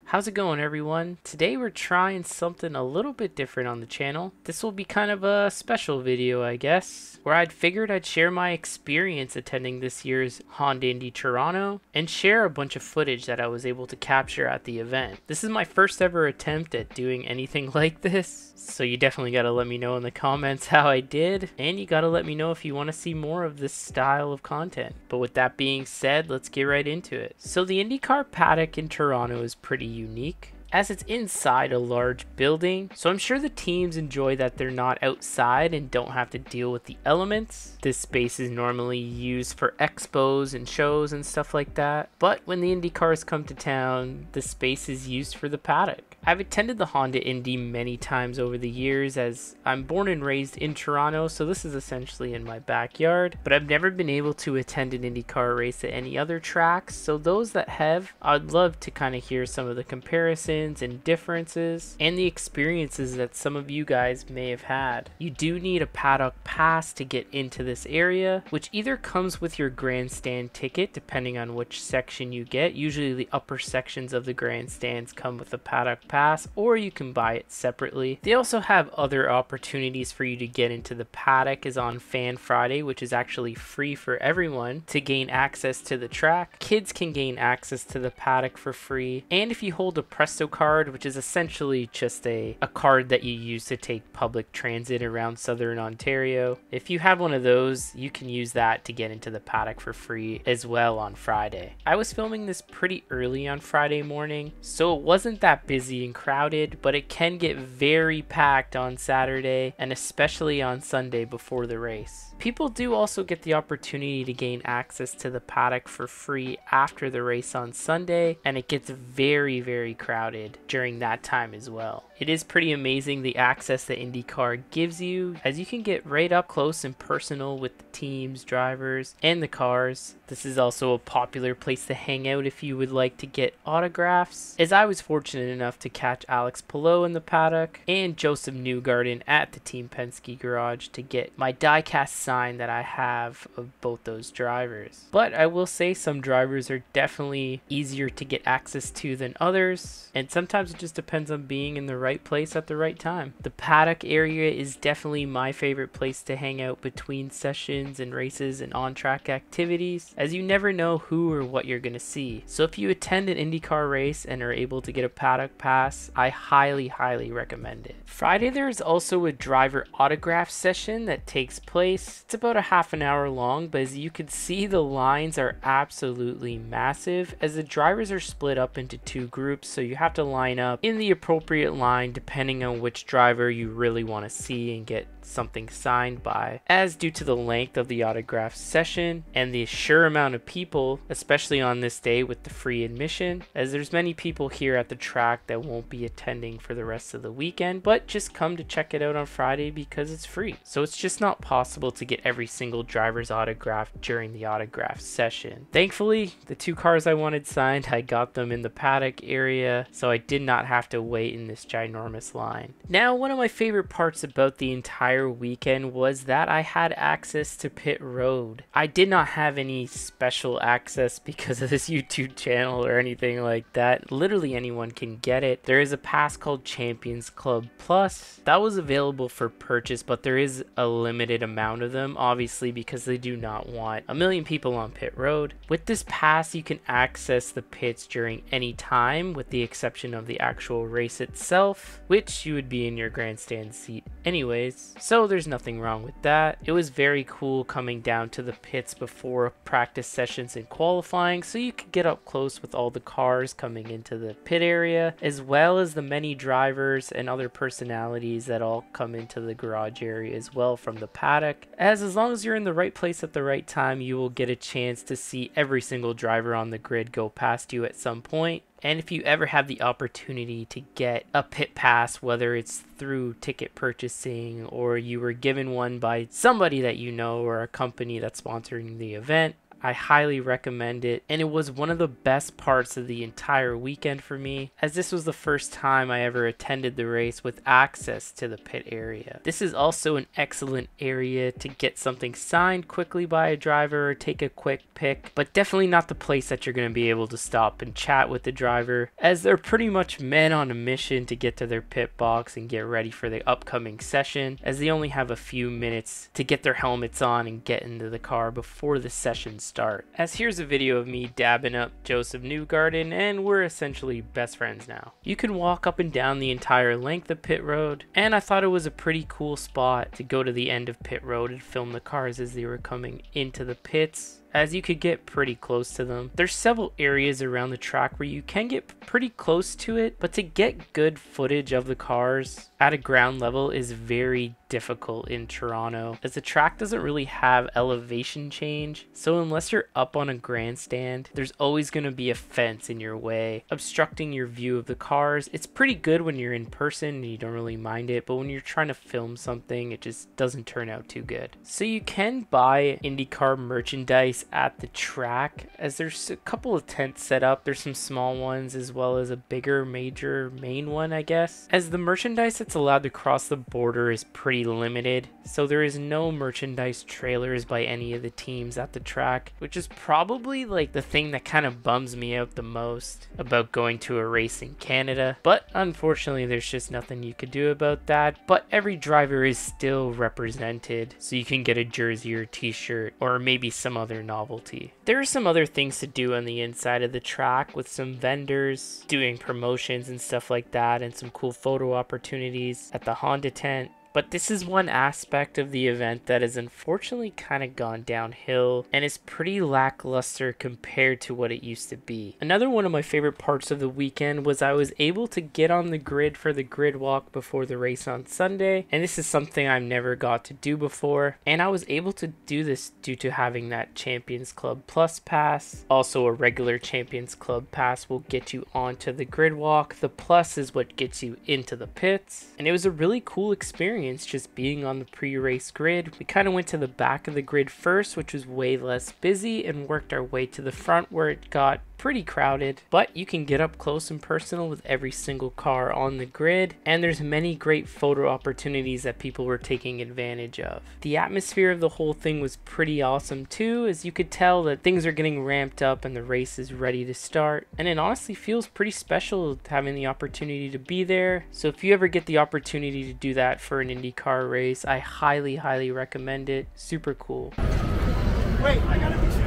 How's it going, everyone? Today we're trying something a little bit different on the channel. This will be kind of a special video, I guess, where I'd figured I'd share my experience attending this year's Honda Indy Toronto and share a bunch of footage that I was able to capture at the event. This is my first ever attempt at doing anything like this, so you definitely gotta let me know in the comments how I did, and you gotta let me know if you want to see more of this style of content. But with that being said, let's get right into it. So the IndyCar paddock in Toronto is pretty unique, as it's inside a large building, so I'm sure the teams enjoy that they're not outside and don't have to deal with the elements. This space is normally used for expos and shows and stuff like that, but when the Indy cars come to town, the space is used for the paddock. I've attended the Honda Indy many times over the years, as I'm born and raised in Toronto, so this is essentially in my backyard, but I've never been able to attend an IndyCar race at any other tracks, so those that have, I'd love to kind of hear some of the comparisons and differences and the experiences that some of you guys may have had. You do need a paddock pass to get into this area, which either comes with your grandstand ticket depending on which section you get. Usually the upper sections of the grandstands come with a paddock pass, or you can buy it separately. They also have other opportunities for you to get into the paddock is on Fan Friday, which is actually free for everyone to gain access to the track. Kids can gain access to the paddock for free, and if you hold a Presto card, which is essentially just a card that you use to take public transit around southern Ontario, if you have one of those, you can use that to get into the paddock for free as well on Friday. I was filming this pretty early on Friday morning, so it wasn't that busy and crowded, but it can get very packed on Saturday and especially on Sunday before the race. People do also get the opportunity to gain access to the paddock for free after the race on Sunday, and it gets very crowded during that time as well. It is pretty amazing the access that IndyCar gives you, as you can get right up close and personal with the teams, drivers, and the cars. This is also a popular place to hang out if you would like to get autographs, as I was fortunate enough to catch Alex Palou in the paddock and Joseph Newgarden at the Team Penske garage to get my die-cast sign that I have of both those drivers. But I will say some drivers are definitely easier to get access to than others, and sometimes it just depends on being in the right place at the right time. The paddock area is definitely my favorite place to hang out between sessions and races and on-track activities, as you never know who or what you're gonna see. So if you attend an IndyCar race and are able to get a paddock pass, I highly recommend it. Friday there is also a driver autograph session that takes place. It's about a half an hour long, but as you can see, the lines are absolutely massive, as the drivers are split up into two groups, so you have to line up in the appropriate line depending on which driver you really want to see and get something signed by, as due to the length of the autograph session and the sheer amount of people, especially on this day with the free admission, as there's many people here at the track that won't be attending for the rest of the weekend, but just come to check it out on Friday because it's free. So it's just not possible to get every single driver's autograph during the autograph session. Thankfully, the two cars I wanted signed, I got them in the paddock area, so I did not have to wait in this ginormous line. Now, one of my favorite parts about the entire weekend was that I had access to pit road. I did not have any special access because of this YouTube channel or anything like that. Literally anyone can get it. There is a pass called Champions Club Plus that was available for purchase, but there is a limited amount of them, obviously, because they do not want a million people on pit road. With this pass, you can access the pits during any time, with the exception of the actual race itself, which you would be in your grandstand seat anyways, so there's nothing wrong with that. It was very cool coming down to the pits before practice sessions and qualifying, so you could get up close with all the cars coming into the pit area, as well as the many drivers and other personalities that all come into the garage area as well from the paddock, as long as you're in the right place at the right time, you will get a chance to see every single driver on the grid go past you at some point. And if you ever have the opportunity to get a pit pass, whether it's through ticket purchasing or you were given one by somebody that you know or a company that's sponsoring the event, I highly recommend it, and it was one of the best parts of the entire weekend for me, as this was the first time I ever attended the race with access to the pit area. This is also an excellent area to get something signed quickly by a driver or take a quick pic, but definitely not the place that you're going to be able to stop and chat with the driver, as they're pretty much men on a mission to get to their pit box and get ready for the upcoming session, as they only have a few minutes to get their helmets on and get into the car before the session start. As here's a video of me dabbing up Joseph Newgarden, and we're essentially best friends now. You can walk up and down the entire length of pit road, and I thought it was a pretty cool spot to go to the end of pit road and film the cars as they were coming into the pits, as you could get pretty close to them. There's several areas around the track where you can get pretty close to it, but to get good footage of the cars at a ground level is very difficult in Toronto, as the track doesn't really have elevation change, so unless you're up on a grandstand, there's always going to be a fence in your way obstructing your view of the cars. It's pretty good when you're in person and you don't really mind it, but when you're trying to film something, it just doesn't turn out too good. So you can buy IndyCar merchandise at the track, as there's a couple of tents set up. There's some small ones as well as a bigger major main one, I guess, as the merchandise that's allowed to cross the border is pretty limited, so there is no merchandise trailers by any of the teams at the track, which is probably like the thing that kind of bums me out the most about going to a race in Canada. But unfortunately there's just nothing you could do about that. But every driver is still represented, so you can get a jersey or t-shirt or maybe some other novelty. There are some other things to do on the inside of the track, with some vendors doing promotions and stuff like that, and some cool photo opportunities at the Honda tent. But this is one aspect of the event that has unfortunately kind of gone downhill and is pretty lackluster compared to what it used to be. Another one of my favorite parts of the weekend was I was able to get on the grid for the grid walk before the race on Sunday, and this is something I've never got to do before, and I was able to do this due to having that Champions Club Plus pass. Also, a regular Champions Club pass will get you onto the grid walk. The Plus is what gets you into the pits, and it was a really cool experience just being on the pre-race grid. We kind of went to the back of the grid first, which was way less busy, and worked our way to the front where it got pretty crowded, but you can get up close and personal with every single car on the grid, and there's many great photo opportunities that people were taking advantage of. The atmosphere of the whole thing was pretty awesome too, as you could tell that things are getting ramped up and the race is ready to start, and it honestly feels pretty special having the opportunity to be there. So if you ever get the opportunity to do that for an IndyCar race, I highly recommend it. Super cool. Wait, I gotta be sure.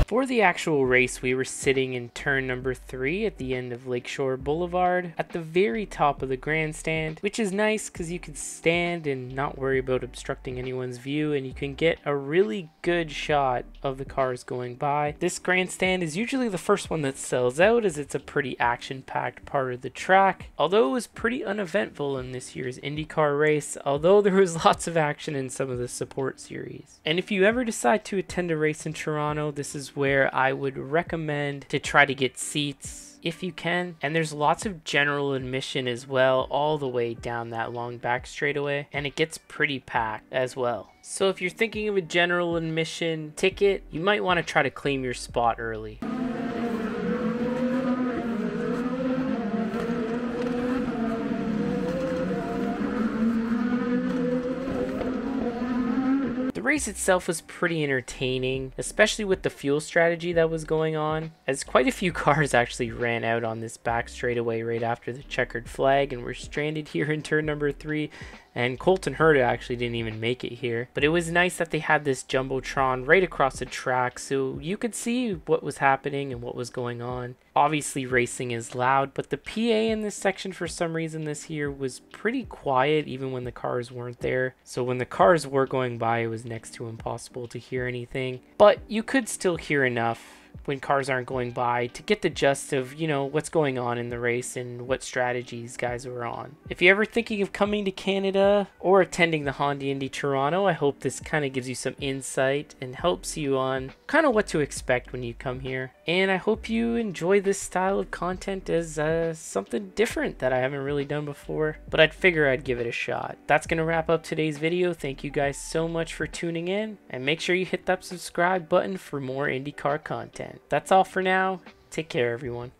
For the actual race, we were sitting in turn number 3 at the end of Lakeshore Boulevard at the very top of the grandstand, which is nice because you can stand and not worry about obstructing anyone's view, and you can get a really good shot of the cars going by. This grandstand is usually the first one that sells out, as it's a pretty action-packed part of the track, although it was pretty uneventful in this year's IndyCar race, although there was lots of action in some of the support series. And if you ever decide to attend a race in Toronto, this is where I would recommend to try to get seats if you can. And there's lots of general admission as well, all the way down that long back straightaway, and it gets pretty packed as well. So if you're thinking of a general admission ticket, you might want to try to claim your spot early. The race itself was pretty entertaining, especially with the fuel strategy that was going on, as quite a few cars actually ran out on this back straightaway right after the checkered flag and were stranded here in turn number 3. And Colton Herta actually didn't even make it here. But it was nice that they had this Jumbotron right across the track so you could see what was happening and what was going on. Obviously racing is loud, but the PA in this section for some reason this year was pretty quiet even when the cars weren't there. So when the cars were going by, it was next to impossible to hear anything. But you could still hear enough when cars aren't going by to get the gist of, you know, what's going on in the race and what strategies guys were on. If you're ever thinking of coming to Canada or attending the Honda Indy Toronto, I hope this kind of gives you some insight and helps you on kind of what to expect when you come here. And I hope you enjoy this style of content as something different that I haven't really done before, but I'd figure I'd give it a shot. That's going to wrap up today's video. Thank you guys so much for tuning in, and make sure you hit that subscribe button for more IndyCar content. That's all for now. Take care, everyone.